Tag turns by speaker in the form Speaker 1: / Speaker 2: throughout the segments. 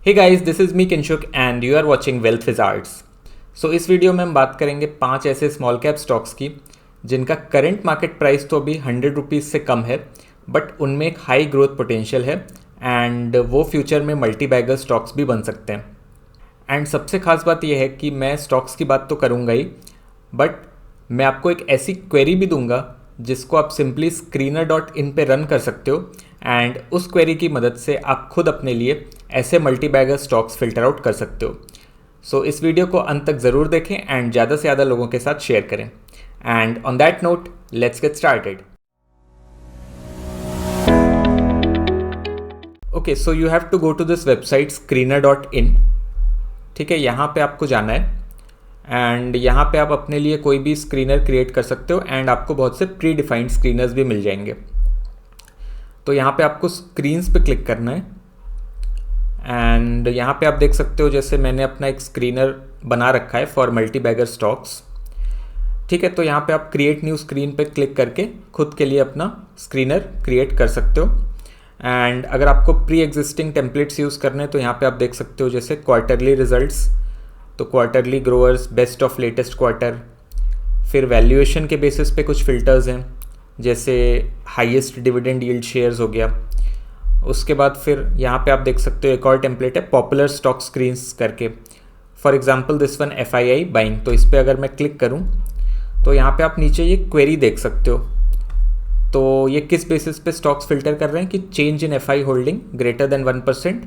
Speaker 1: Hey guys, this is me Kinshuk and you are watching Wealth Wizards. So इस video में हम बात करेंगे 5 ऐसे स्मॉल कैप स्टॉक्स की जिनका करंट मार्केट प्राइस तो अभी 100 रुपीज़ से कम है, बट उनमें एक हाई ग्रोथ पोटेंशियल है एंड वो फ्यूचर में मल्टी बैगर स्टॉक्स भी बन सकते हैं। एंड सबसे खास बात यह है कि मैं स्टॉक्स की बात तो करूँगा ही, बट मैं आपको एक ऐसी क्वेरी भी दूंगा जिसको आप सिंपली screener.in पे रन कर सकते हो एंड उस क्वेरी की मदद से आप खुद अपने लिए ऐसे multi bagger stocks filter out कर सकते हो। सो इस वीडियो को अंत तक ज़रूर देखें एंड ज़्यादा से ज़्यादा लोगों के साथ शेयर करें। And on that note, let's get started. Okay, so you have to go to this website screener.in। ठीक है, यहाँ पे आपको जाना है एंड यहाँ पे आप अपने लिए कोई भी स्क्रीनर क्रिएट कर सकते हो एंड आपको बहुत से प्री डिफाइंड स्क्रीनर्स भी मिल जाएंगे। तो यहाँ पे आपको स्क्रीन्स पे क्लिक करना है एंड यहाँ पे आप देख सकते हो जैसे मैंने अपना एक स्क्रीनर बना रखा है फॉर मल्टी बैगर स्टॉक्स। ठीक है, तो यहाँ पे आप क्रिएट न्यू स्क्रीन पे क्लिक करके खुद के लिए अपना स्क्रीनर क्रिएट कर सकते हो। एंड अगर आपको प्री एग्जिस्टिंग टेम्पलेट्स यूज़ करने हैं तो यहाँ पे आप देख सकते हो जैसे क्वार्टरली रिजल्ट्स, तो quarterly growers, best of latest quarter, फिर वैल्यूएशन के बेसिस पे कुछ फ़िल्टर्स हैं जैसे हाईएस्ट डिविडेंड यील्ड शेयर्स हो गया। उसके बाद फिर यहाँ पे आप देख सकते हो एक और टेम्पलेट है पॉपुलर स्टॉक स्क्रीन्स करके। For example this one FII buying, तो इस पर अगर मैं क्लिक करूँ तो यहाँ पे आप नीचे ये क्वेरी देख सकते हो। तो ये किस बेसिस पे स्टॉक्स फिल्टर कर रहे हैं कि change in FI holding greater than 1%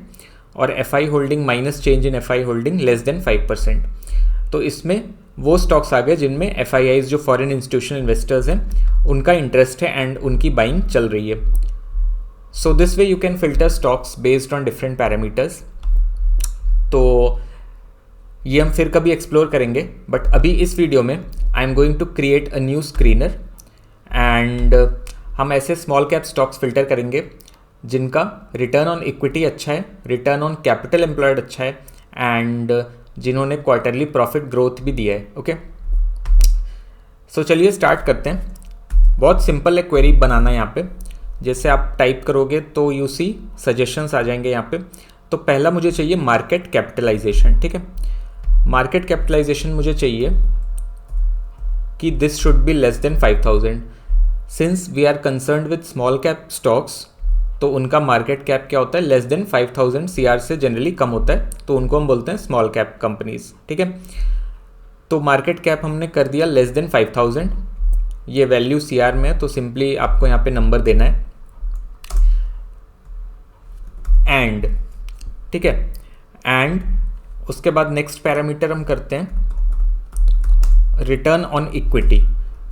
Speaker 1: और FI holding minus change in FI holding less than 5%। तो इसमें वो स्टॉक्स आ गए जिनमें FIIs जो फॉरेन इंस्टीट्यूशनल इन्वेस्टर्स हैं उनका इंटरेस्ट है एंड उनकी बाइंग चल रही है। So this way you can filter stocks based on different parameters. तो ये हम फिर कभी एक्सप्लोर करेंगे, बट अभी इस वीडियो में I am going to create a new screener and हम ऐसे स्मॉल कैप स्टॉक्स फिल्टर करेंगे जिनका रिटर्न ऑन इक्विटी अच्छा है, रिटर्न ऑन कैपिटल एम्प्लॉयड अच्छा है एंड जिन्होंने क्वार्टरली प्रॉफिट ग्रोथ भी दिया है। ओके, सो चलिए स्टार्ट करते हैं। बहुत सिंपल है क्वेरी बनाना। यहाँ पे जैसे आप टाइप करोगे तो यू सी सजेशंस आ जाएंगे यहाँ पे। तो पहला मुझे चाहिए मार्केट कैपिटलाइजेशन। ठीक है, मार्केट कैपिटलाइजेशन मुझे चाहिए कि this should be less than 5000। Since we are concerned with small cap stocks तो उनका मार्केट कैप क्या होता है, लेस देन 5000 CR से जनरली कम होता है, तो उनको हम बोलते हैं स्मॉल कैप कंपनीज। ठीक है, तो मार्केट कैप हमने कर दिया लेस देन 5000। ये वैल्यू CR में है तो सिंपली आपको यहाँ पे नंबर देना है एंड। ठीक है, एंड उसके बाद नेक्स्ट पैरामीटर हम करते हैं रिटर्न ऑन इक्विटी।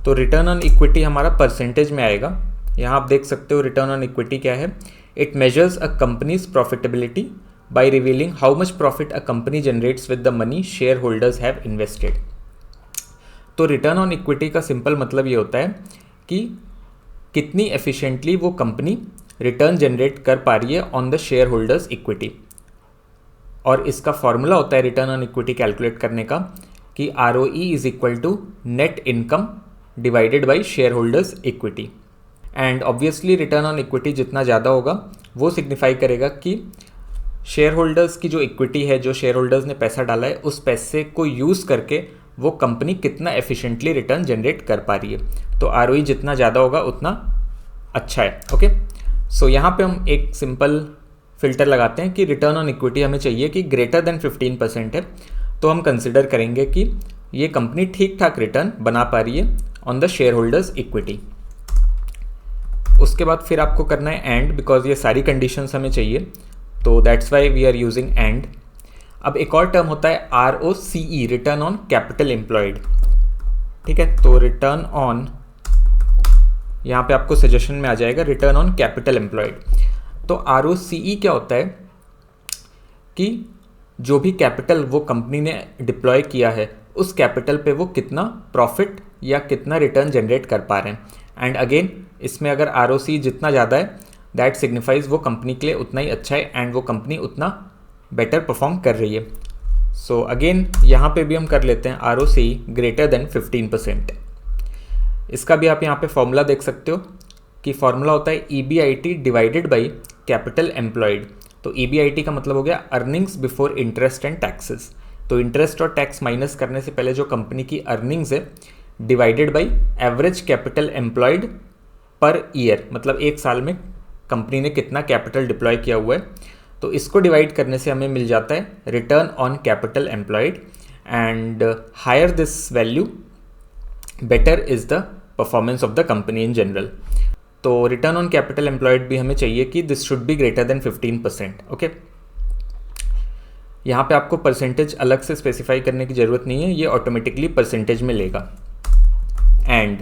Speaker 1: तो रिटर्न ऑन इक्विटी हमारा परसेंटेज में आएगा। यहाँ आप देख सकते हो रिटर्न ऑन इक्विटी क्या है। It measures a company's profitability by revealing how much profit a company generates with the money share holders have invested. तो रिटर्न ऑन इक्विटी का सिंपल मतलब ये होता है कि कितनी एफिशिएंटली वो कंपनी रिटर्न जनरेट कर पा रही है on the share holders equity. और इसका फॉर्मूला होता है रिटर्न ऑन इक्विटी कैलकुलेट करने का कि ROE is equal to net income divided by share holders equity. And obviously return on equity जितना ज़्यादा होगा वो सिग्निफाई करेगा कि शेयर होल्डर्स की जो इक्विटी है, जो शेयर होल्डर्स ने पैसा डाला है, उस पैसे को यूज़ करके वो कंपनी कितना एफिशिएंटली रिटर्न जनरेट कर पा रही है। तो ROE जितना ज़्यादा होगा उतना अच्छा है। ओके, सो यहाँ पे हम एक सिंपल फिल्टर लगाते हैं कि रिटर्न ऑन इक्विटी हमें चाहिए कि ग्रेटर देन 15% है, तो हम कंसिडर करेंगे कि ये कंपनी ठीक ठाक रिटर्न बना पा रही है on the share holders equity. उसके बाद फिर आपको करना है एंड, बिकॉज ये सारी कंडीशंस हमें चाहिए, तो that's why we are using and. अब एक और टर्म होता है ROCE, return on capital employed. ठीक है, तो रिटर्न ऑन, यहाँ पे आपको सजेशन में आ जाएगा रिटर्न ऑन कैपिटल एम्प्लॉयड। तो ROCE क्या होता है कि जो भी कैपिटल वो कंपनी ने डिप्लॉय किया है उस कैपिटल पे वो कितना प्रॉफिट या कितना रिटर्न जनरेट कर पा रहे हैं। एंड अगेन इसमें अगर ROCE जितना ज़्यादा है दैट सिग्निफाइज वो कंपनी के लिए उतना ही अच्छा है एंड वो कंपनी उतना बेटर परफॉर्म कर रही है। सो अगेन यहाँ पे भी हम कर लेते हैं ROCE ग्रेटर देन 15%। इसका भी आप यहाँ पे फॉर्मूला देख सकते हो कि फॉर्मूला होता है EBIT divided by capital employed. तो EBIT का मतलब हो गया earnings before interest and taxes. तो इंटरेस्ट और टैक्स माइनस करने से पहले जो कंपनी की अर्निंग्स है divided by average capital employed per year, मतलब एक साल में कंपनी ने कितना कैपिटल डिप्लॉय किया हुआ है, तो इसको डिवाइड करने से हमें मिल जाता है return on capital employed. And hire this value better is the performance of the company in general. तो रिटर्न ऑन कैपिटल एम्प्लॉयड भी हमें चाहिए कि this should be greater than 15%। Okay, यहाँ पे आपको परसेंटेज अलग से स्पेसिफाई करने की ज़रूरत नहीं है, ये ऑटोमेटिकली परसेंटेज में लेगा। एंड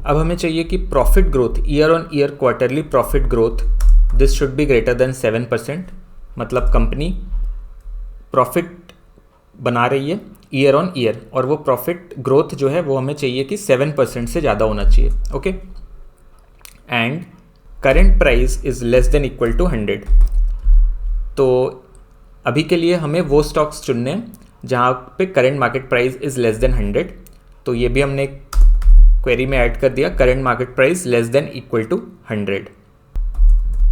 Speaker 1: अब हमें चाहिए कि profit growth, year on year quarterly profit growth, this should be greater than 7%। मतलब कंपनी प्रॉफिट बना रही है ईयर ऑन ईयर, और वो प्रॉफिट ग्रोथ जो है वो हमें चाहिए कि 7% से ज़्यादा होना चाहिए। Okay, and current price is less than equal to 100। तो अभी के लिए हमें वो स्टॉक्स चुनने हैं जहाँ पे current market price is less then 100। तो ये भी हमने क्वेरी में ऐड कर दिया, current market price less than equal to 100।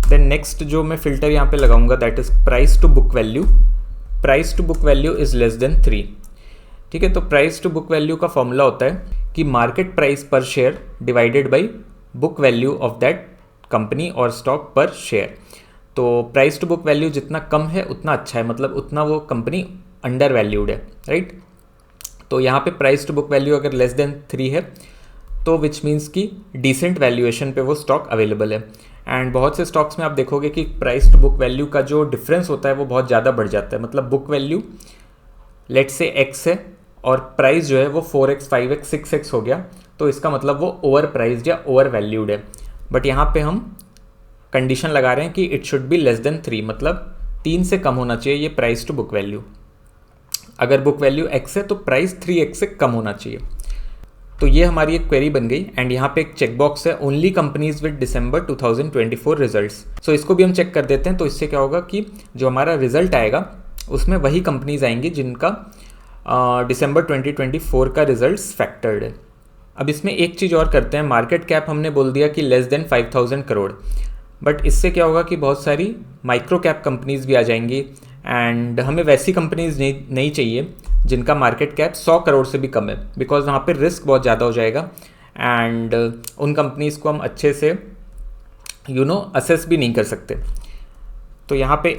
Speaker 1: Then next जो मैं फिल्टर यहाँ पे लगाऊंगा that is price to book value. Price to book value is less than 3। ठीक है, तो प्राइस टू बुक वैल्यू का फॉर्मूला होता है कि market price per share divided by book value of that company और स्टॉक पर शेयर। तो price to book value जितना कम है उतना अच्छा है, मतलब उतना वो कंपनी अंडर वैल्यूड है, राइट। तो यहाँ पे प्राइस टू बुक वैल्यू अगर लेस देन 3 है तो विच मीन्स कि डिसेंट वैल्यूएशन पे वो स्टॉक अवेलेबल है। एंड बहुत से स्टॉक्स में आप देखोगे कि प्राइस टू बुक वैल्यू का जो डिफरेंस होता है वो बहुत ज़्यादा बढ़ जाता है। मतलब बुक वैल्यू लेट से x है और प्राइस जो है वो 4x 5x 6x हो गया, तो इसका मतलब वो ओवर प्राइस्ड या ओवर वैल्यूड है। बट यहाँ पे हम कंडीशन लगा रहे हैं कि it should be less than 3, मतलब 3 से कम होना चाहिए ये प्राइस टू बुक वैल्यू। अगर बुक वैल्यू x है तो प्राइस 3x से कम होना चाहिए। तो ये हमारी एक क्वेरी बन गई। एंड यहाँ पे एक चेकबॉक्स है, only companies with December 2024 results. So इसको भी हम चेक कर देते हैं। तो इससे क्या होगा कि जो हमारा रिजल्ट आएगा उसमें वही कंपनीज आएंगी जिनका दिसंबर 2024 का रिजल्ट्स फैक्टर्ड है। अब इसमें एक चीज़ और करते हैं, मार्केट कैप हमने बोल दिया कि लेस देन 5000 करोड़, बट इससे क्या होगा कि बहुत सारी माइक्रो कैप कंपनीज भी आ जाएंगी। एंड हमें वैसी कंपनीज नहीं चाहिए जिनका मार्केट कैप 100 करोड़ से भी कम है, बिकॉज वहाँ पे रिस्क बहुत ज़्यादा हो जाएगा। एंड उन कंपनीज़ को हम अच्छे से असेस भी नहीं कर सकते। तो यहाँ पे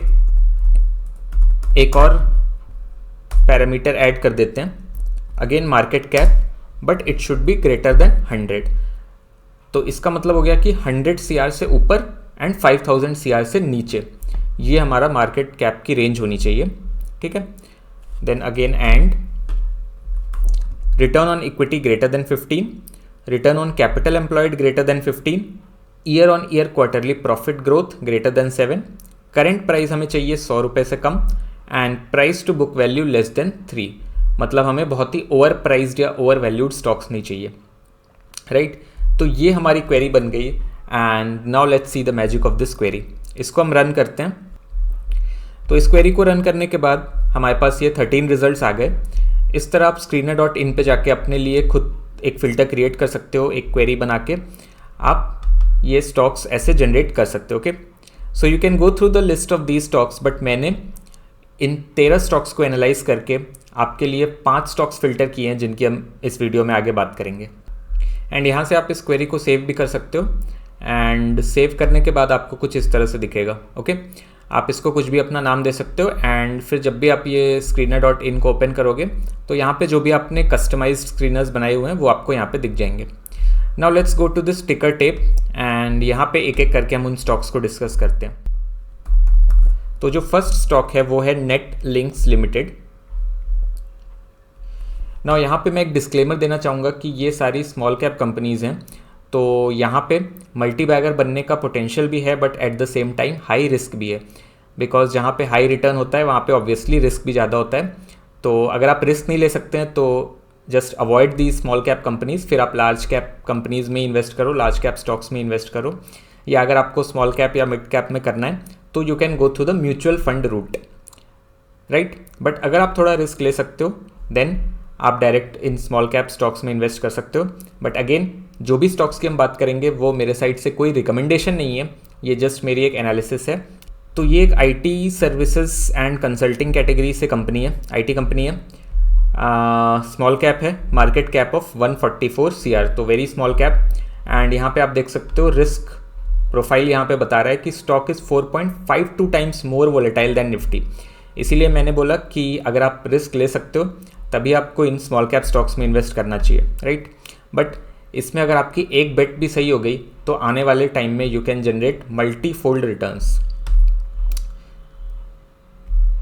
Speaker 1: एक और पैरामीटर ऐड कर देते हैं, again market cap, but it should be greater than 100। तो इसका मतलब हो गया कि 100 CR से ऊपर एंड 5000 CR से नीचे, ये हमारा मार्केट कैप की रेंज होनी चाहिए। ठीक है, then again and return on equity greater than 15, return on capital employed greater than 15, year on year quarterly profit growth greater than 7, current price हमें चाहिए 100 रुपये से कम, and price to book value less than 3। मतलब हमें बहुत ही over priced या ओवर वैल्यूड स्टॉक्स नहीं चाहिए, राइट। तो ये हमारी क्वेरी बन गई। And now let's see the magic of this query. इसको हम रन करते हैं। तो इस क्वेरी को रन करने के बाद हमारे पास ये 13 रिजल्ट्स आ गए। इस तरह आप screener.in पे जाके अपने लिए खुद एक फ़िल्टर क्रिएट कर सकते हो, एक क्वेरी बना के आप ये स्टॉक्स ऐसे जनरेट कर सकते हो। Okay, so you can go through the list of these stocks, but मैंने इन 13 स्टॉक्स को एनालाइज करके आपके लिए 5 स्टॉक्स फिल्टर किए हैं जिनकी हम इस वीडियो में आगे बात करेंगे। एंड यहाँ से आप इस क्वेरी को सेव भी कर सकते हो। एंड सेव करने के बाद आपको कुछ इस तरह से दिखेगा। ओके, आप इसको कुछ भी अपना नाम दे सकते हो। एंड फिर जब भी आप ये screener.in को ओपन करोगे तो यहाँ पे जो भी आपने कस्टमाइज्ड स्क्रीनर्स बनाए हुए हैं वो आपको यहाँ पे दिख जाएंगे। Now let's go to this ticker tape and यहाँ पे एक एक करके हम उन स्टॉक्स को डिस्कस करते हैं। तो जो फर्स्ट स्टॉक है वो है नेटलिंक्स लिमिटेड। नाउ यहाँ पे मैं एक डिस्क्लेमर देना चाहूँगा कि ये सारी स्मॉल कैप कंपनीज़ हैं, तो यहाँ पे मल्टी बैगर बनने का पोटेंशियल भी है, but at the same time high risk भी है, बिकॉज जहाँ पे हाई रिटर्न होता है वहाँ पे ऑब्वियसली रिस्क भी ज़्यादा होता है। तो अगर आप रिस्क नहीं ले सकते हैं तो just avoid the small cap companies, फिर आप लार्ज कैप कंपनीज़ में इन्वेस्ट करो, लार्ज कैप स्टॉक्स में इन्वेस्ट करो। या अगर आपको स्मॉल कैप या मिड कैप में करना है तो you can go through the mutual fund route, right. But अगर आप थोड़ा रिस्क ले सकते हो देन आप डायरेक्ट इन स्मॉल कैप स्टॉक्स में इन्वेस्ट कर सकते हो। बट अगेन जो भी स्टॉक्स की हम बात करेंगे वो मेरे साइड से कोई रिकमेंडेशन नहीं है, ये जस्ट मेरी एक एनालिसिस है। तो ये एक IT services and consulting category से कंपनी है, आईटी कंपनी है, स्मॉल कैप है, मार्केट कैप ऑफ 144 CR, तो वेरी स्मॉल कैप। एंड यहाँ पे आप देख सकते हो रिस्क प्रोफाइल यहाँ पे बता रहा है कि stock is 4.52 times more volatile than Nifty. इसीलिए मैंने बोला कि अगर आप रिस्क ले सकते हो तभी आपको इन स्मॉल कैप स्टॉक्स में इन्वेस्ट करना चाहिए, राइट। बट इसमें अगर आपकी एक बेट भी सही हो गई तो आने वाले टाइम में you can generate multi fold returns.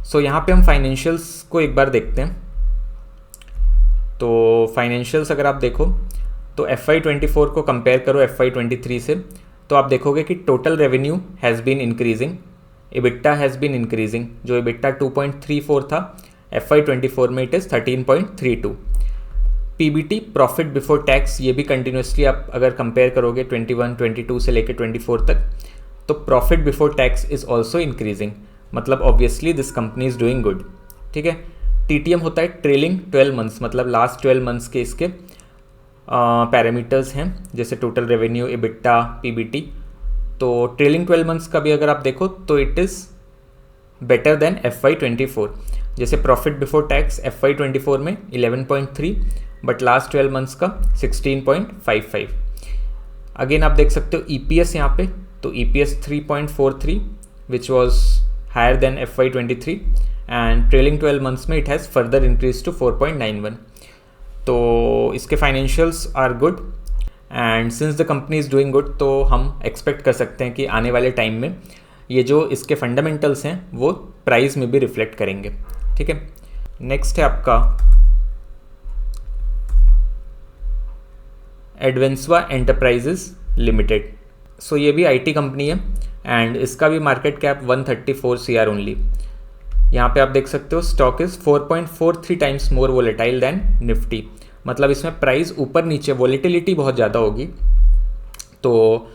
Speaker 1: So यहाँ पे हम फाइनेंशियल्स को एक बार देखते हैं। तो फाइनेंशियल्स अगर आप देखो तो FY24 को कंपेयर करो FY23 से, तो आप देखोगे कि total revenue has been increasing, EBITDA has been increasing. जो EBITDA 2.34 था, FY24 में it is 13.32। PBT profit before tax ये भी कंटिन्यूसली आप अगर कंपेयर करोगे 21, 22 से लेकर 24 तक, तो profit before tax is also increasing. मतलब obviously this company is doing good, ठीक है। TTM होता है ट्रेलिंग 12 मंथ्स, मतलब लास्ट 12 मंथ्स के इसके पैरामीटर्स हैं, जैसे टोटल रेवेन्यू, EBITDA, PBT। तो ट्रेलिंग 12 मंथ्स का भी अगर आप देखो तो it is better than FY24। जैसे प्रॉफिट बिफोर टैक्स FY24 में 11.3, बट लास्ट 12 मंथ्स का 16.55। अगेन आप देख सकते हो EPS यहाँ पे, तो EPS 3.43 which was higher than FY23, and trailing 12 months में it has further increase to 4.91। तो इसके financials are good, and since the company is doing good, तो हम एक्सपेक्ट कर सकते हैं कि आने वाले टाइम में ये जो इसके फंडामेंटल्स हैं वो प्राइस में भी रिफ्लेक्ट करेंगे, ठीक है। नेक्स्ट है आपका एडवेंसवा एंटरप्राइजेस लिमिटेड। सो ये भी आईटी कंपनी है एंड इसका भी मार्केट कैप 134 CR ओनली। यहाँ पे आप देख सकते हो stock is 4.43 times more volatile than Nifty. मतलब इसमें प्राइस ऊपर नीचे वोलेटिलिटी बहुत ज़्यादा होगी, तो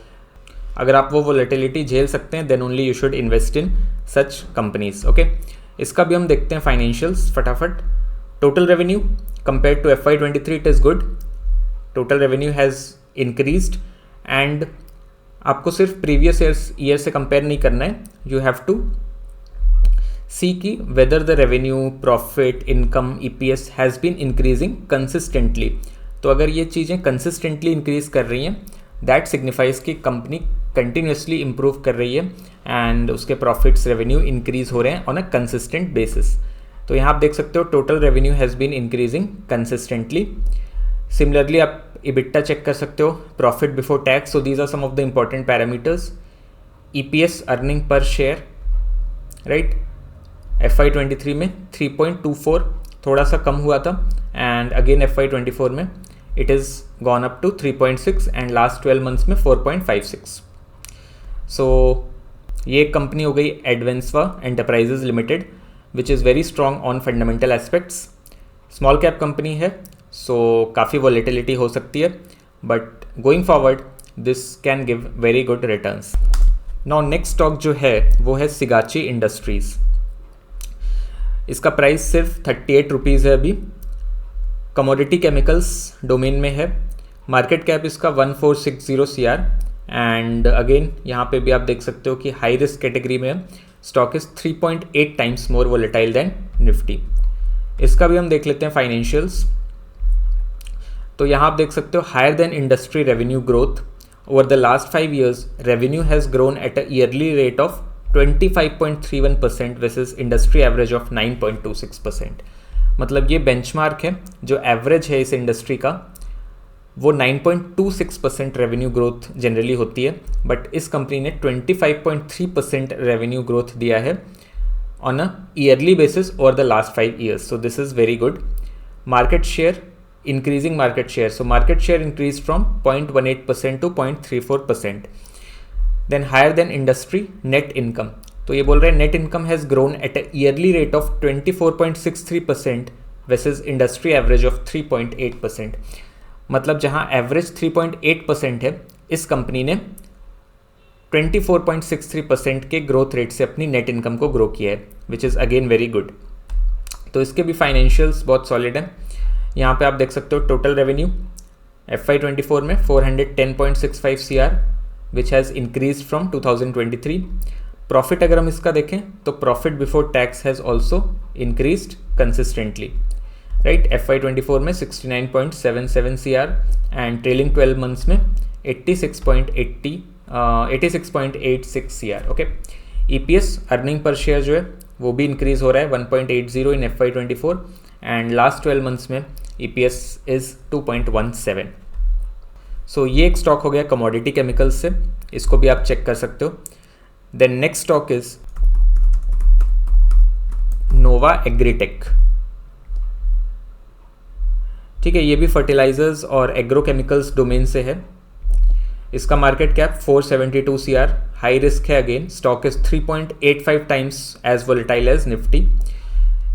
Speaker 1: अगर आप वो वोलेटिलिटी झेल सकते हैं then only you should invest in such companies, okay. इसका भी हम देखते हैं फाइनेंशियल्स फटाफट। Total revenue compare to FY23 it is good, total revenue has increased, and आपको सिर्फ प्रीवियस ईयर से कंपेयर नहीं करना है, यू हैव टू सी की whether the revenue, profit, income, EPS has been increasing consistently. तो अगर ये चीज़ें कंसिस्टेंटली इंक्रीज कर रही हैं दैट सिग्निफाइज कि कंपनी कंटिन्यूसली इम्प्रूव कर रही है एंड उसके प्रॉफिट्स, रेवेन्यू इंक्रीज हो रहे हैं ऑन अ कंसिस्टेंट बेसिस। तो यहाँ आप देख सकते हो total revenue has been increasing consistently. Similarly आप EBITDA चेक कर सकते हो, profit before tax, so these are some of the important parameters. EPS earning per share, right, FY23 में 3.24 थोड़ा सा कम हुआ था, एंड अगेन FY24 में it is gone up to 3.6 and last 12 months में 4.56। सो ये कंपनी हो गई एडवेंसवा enterprises limited which is very strong on fundamental aspects. Small cap company है, सो काफ़ी वॉलेटिलिटी हो सकती है, but going forward this can give very good returns. Now next stock जो है वो है सिगाची इंडस्ट्रीज़। इसका प्राइस सिर्फ 38 रुपीज़ है अभी, कमोडिटी केमिकल्स डोमेन में है, मार्केट कैप इसका 1460 CR, एंड अगेन यहाँ पे भी आप देख सकते हो कि हाई रिस्क कैटेगरी में stock is 3.8 times more volatile than Nifty. इसका भी हम देख लेते हैं फाइनेंशियल्स। तो यहाँ आप देख सकते हो higher than industry revenue growth over the last 5 years, revenue has grown at a yearly rate of 25.31% versus industry average of 9.26%। मतलब ये बेंचमार्क है, जो एवरेज है इस इंडस्ट्री का वो 9.26% रेवेन्यू ग्रोथ जनरली होती है, बट इस कंपनी ने 25.3% रेवेन्यू ग्रोथ दिया है on a yearly basis over the last 5 years, so this is very good. Market share, increasing market share, so market share increased from 0.18% to 0.34%. Then higher than industry net income, तो ये बोल रहे हैं net income has grown at a yearly rate of 24.63% versus industry average of 3.8%. मतलब जहाँ average 3.8% है, इस company ने 24.63% के ग्रोथ रेट से अपनी नेट इनकम को ग्रो किया है, which is again very good. तो इसके भी फाइनेंशियल्स बहुत सॉलिड हैं। यहाँ पे आप देख सकते हो टोटल रेवेन्यू FY24 में 410.65 CR, which has increase from 2023. Profit अगर हम इसका देखें तो profit before tax has also increased consistently, right. FY24 में 69.77 CR एंड ट्रेलिंग 12 मंथ्स में 86.86 CR. Okay. EPS earning per share जो है वो भी इंक्रीज हो रहा है 1.80 इन FY24 एंड लास्ट 12 मंथ्स में EPS इज़ 2.17. सो ये एक स्टॉक हो गया कमोडिटी केमिकल्स से, इसको भी आप चेक कर सकते हो. Then next stock is Nova Agritech. ठीक है, ये भी फर्टिलाइजर्स और एग्रोकेमिकल्स डोमेन से है. इसका market cap 472 CR, high risk है. Again stock is 3.85 times as volatile as Nifty.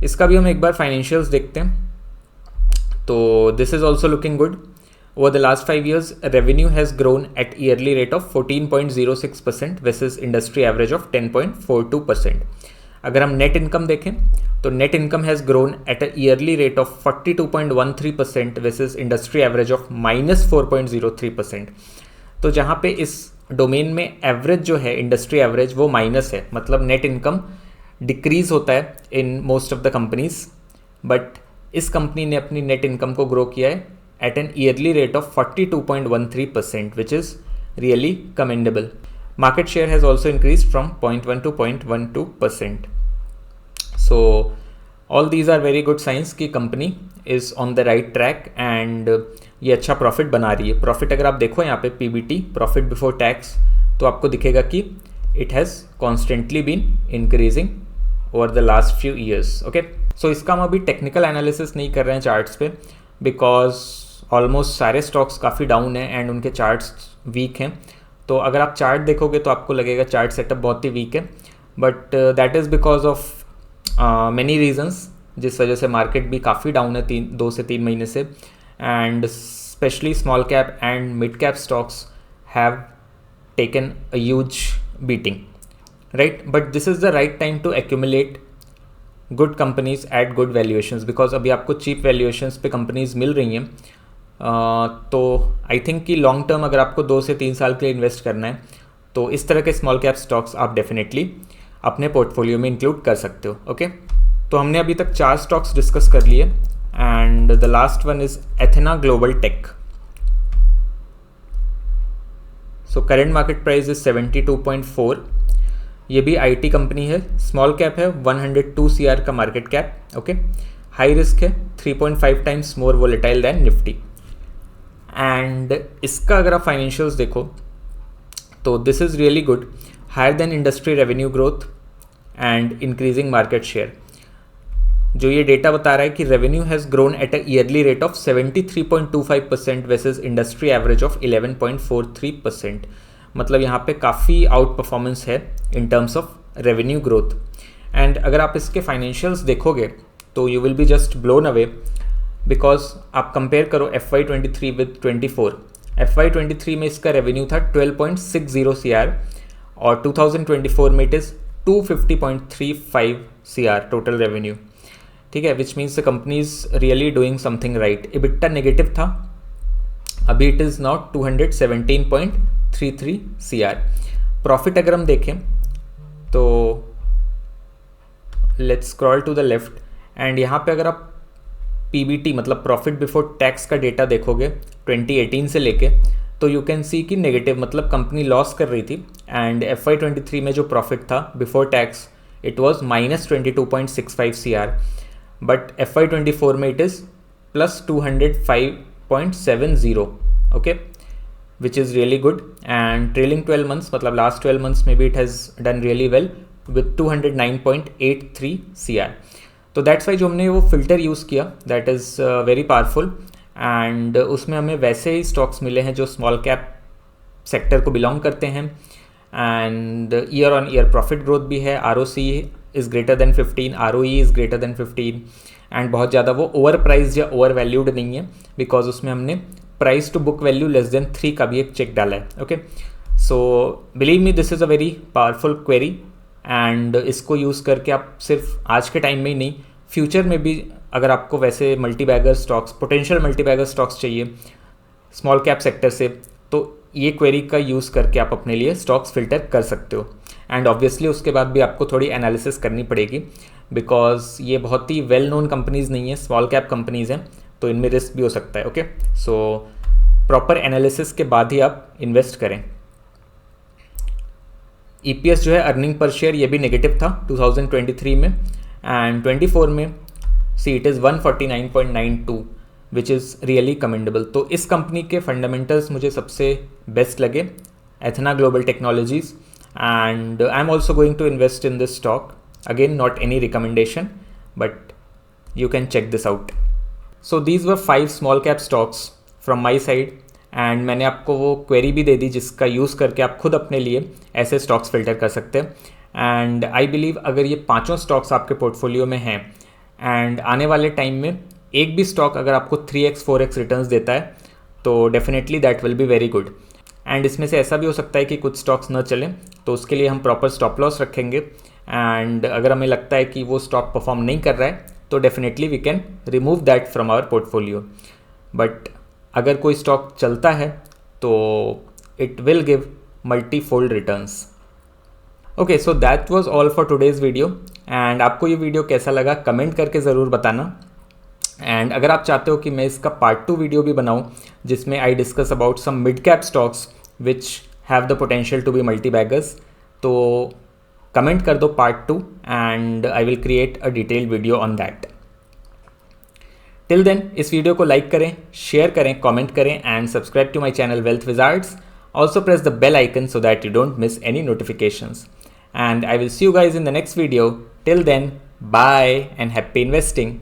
Speaker 1: इसका भी हम एक बार फाइनेंशियल्स देखते हैं. तो this is also looking good. Over the last 5 years, revenue has grown at yearly rate of 14.06% versus industry average of 10.42%. अगर हम नेट इनकम देखें तो net income has grown at a yearly rate of 42.13% versus industry average of -4.03%. तो जहाँ पे इस domain में average जो है इंडस्ट्री एवरेज वो माइनस है, मतलब नेट इनकम डिक्रीज होता है in most of the companies, but इस कंपनी ने अपनी नेट इनकम को ग्रो किया है at an yearly rate of 42.13%, which is really commendable. Market share has also increased from 0.1 to 0.12%. So all these are very good signs कि company is on the right track and ये अच्छा profit बना रही है. Profit अगर आप देखो यहाँ पे PBT, profit before tax, तो आपको दिखेगा कि it has constantly been increasing over the last few years. Okay, so इसका हम अभी technical analysis नहीं कर रहे हैं charts पे, because ऑलमोस्ट सारे स्टॉक्स काफ़ी डाउन हैं एंड उनके चार्ट्स वीक हैं. तो अगर आप चार्ट देखोगे तो आपको लगेगा चार्ट सेटअप बहुत ही वीक है, but that is because of many reasons, जिस वजह से मार्केट भी काफ़ी डाउन है 2 से 3 महीने से. And specially small cap and mid cap stocks have taken a huge beating, right. But this is the right time to accumulate good companies at good valuations, because अभी आपको चीप वैल्यूएशंस पे companies मिल रही हैं. तो I think कि long term अगर आपको 2 से 3 साल के लिए इन्वेस्ट करना है तो इस तरह के स्मॉल कैप स्टॉक्स आप डेफिनेटली अपने पोर्टफोलियो में इंक्लूड कर सकते हो. ओके, तो हमने अभी तक 4 स्टॉक्स डिस्कस कर लिए and the last one is Athena Global Tech. So current market price is 72.4. ये भी IT कंपनी है, स्मॉल कैप है, 102 CR का market cap. Okay, high risk है, 3.5 times more volatile than Nifty. And इसका अगर आप फाइनेंशियल्स देखो तो this is really good, higher than industry revenue growth and increasing market share. जो ये डेटा बता रहा है कि revenue has grown at a yearly rate of 73.25% versus industry average of 11.43%. मतलब यहाँ पे काफ़ी आउट परफॉर्मेंस है in terms of revenue growth. And अगर आप इसके फाइनेंशियल्स देखोगे तो you will be just blown away, because आप कंपेयर करो FY23 विद 24. FY23 में इसका रेवेन्यू था 12.60 CR और 2024 में it is 250.35 CR total revenue. ठीक है, which means the company is really doing something right. EBITDA negative था, अभी it is not 217.33 CR. Profit अगर हम देखें तो let's scroll to the left end यहाँ पे अगर आप PBT मतलब प्रॉफिट बिफोर टैक्स का डेटा देखोगे 2018 से लेके, तो यू कैन सी कि नेगेटिव, मतलब कंपनी लॉस कर रही थी. एंड FY23 में जो प्रॉफिट था before tax it was -22.65 CR, but FY24 में it is +205.70. Okay, which is really good. And trailing 12 months मतलब लास्ट 12 मंथ्स में भी it has done really well with 209.83 CR. तो दैट्स वाई जो हमने वो फिल्टर यूज़ किया that is very powerful and उसमें हमें वैसे ही स्टॉक्स मिले हैं जो स्मॉल कैप सेक्टर को बिलोंग करते हैं. And year on year profit growth भी है, ROC is greater than 15, ROE is greater than 15 and बहुत ज़्यादा वो ओवर प्राइज या ओवर वैल्यूड नहीं है, बिकॉज उसमें हमने price to book value less than 3 का भी एक चेक डाला है. Okay, so believe me this is a very powerful query and इसको यूज़ करके आप सिर्फ आज के टाइम में ही नहीं, फ्यूचर में भी अगर आपको वैसे multi bagger stocks, potential multi bagger stocks चाहिए स्मॉल कैप सेक्टर से, तो ये क्वेरी का यूज़ करके आप अपने लिए स्टॉक्स फिल्टर कर सकते हो। एंड ऑब्वियसली उसके बाद भी आपको थोड़ी एनालिसिस करनी पड़ेगी, बिकॉज ये बहुत ही वेल नोन कंपनीज़ नहीं है, स्मॉल कैप कंपनीज़ हैं, तो इनमें रिस्क भी हो सकता है। ओके, सो प्रॉपर एनालिसिस के बाद ही आप इन्वेस्ट करें। EPS जो है, अर्निंग पर शेयर, ये भी नेगेटिव था 2023 में, एंड 24 में see it is 149.92 which is really commendable. तो इस कंपनी के फंडामेंटल्स मुझे सबसे बेस्ट लगे, Athena Global Technologies, and I am also going to invest in this stock. Again, not any recommendation, but you can check this out. So these were 5 small cap stocks from my side, and मैंने आपको वो query भी दे दी जिसका use करके आप खुद अपने लिए ऐसे स्टॉक्स फिल्टर कर सकते हैं। एंड आई बिलीव अगर ये पांचों स्टॉक्स आपके पोर्टफोलियो में हैं एंड आने वाले टाइम में एक भी स्टॉक अगर आपको 3x 4x रिटर्न्स देता है तो definitely that will be very good. And इसमें से ऐसा भी हो सकता है कि कुछ स्टॉक्स न चलें, तो उसके लिए हम प्रॉपर स्टॉप लॉस रखेंगे, एंड अगर हमें लगता है कि वो स्टॉक परफॉर्म नहीं कर रहा है तो definitely we can remove that from our portfolio. But अगर कोई स्टॉक चलता है तो it will give multi fold returns. Okay, so that was all for today's video, and आपको ये वीडियो कैसा लगा कमेंट करके ज़रूर बताना। एंड अगर आप चाहते हो कि मैं इसका पार्ट 2 वीडियो भी बनाऊं जिसमें I discuss about some mid cap stocks which have the potential to be multi baggers, तो कमेंट कर दो part 2 and I will create a detailed video on that. Till then इस वीडियो को like करें, share करें, comment करें, and subscribe to my channel Wealth Wizards. Also press the bell icon so that you don't miss any notifications. And I will see you guys in the next video. Till then, bye and happy investing.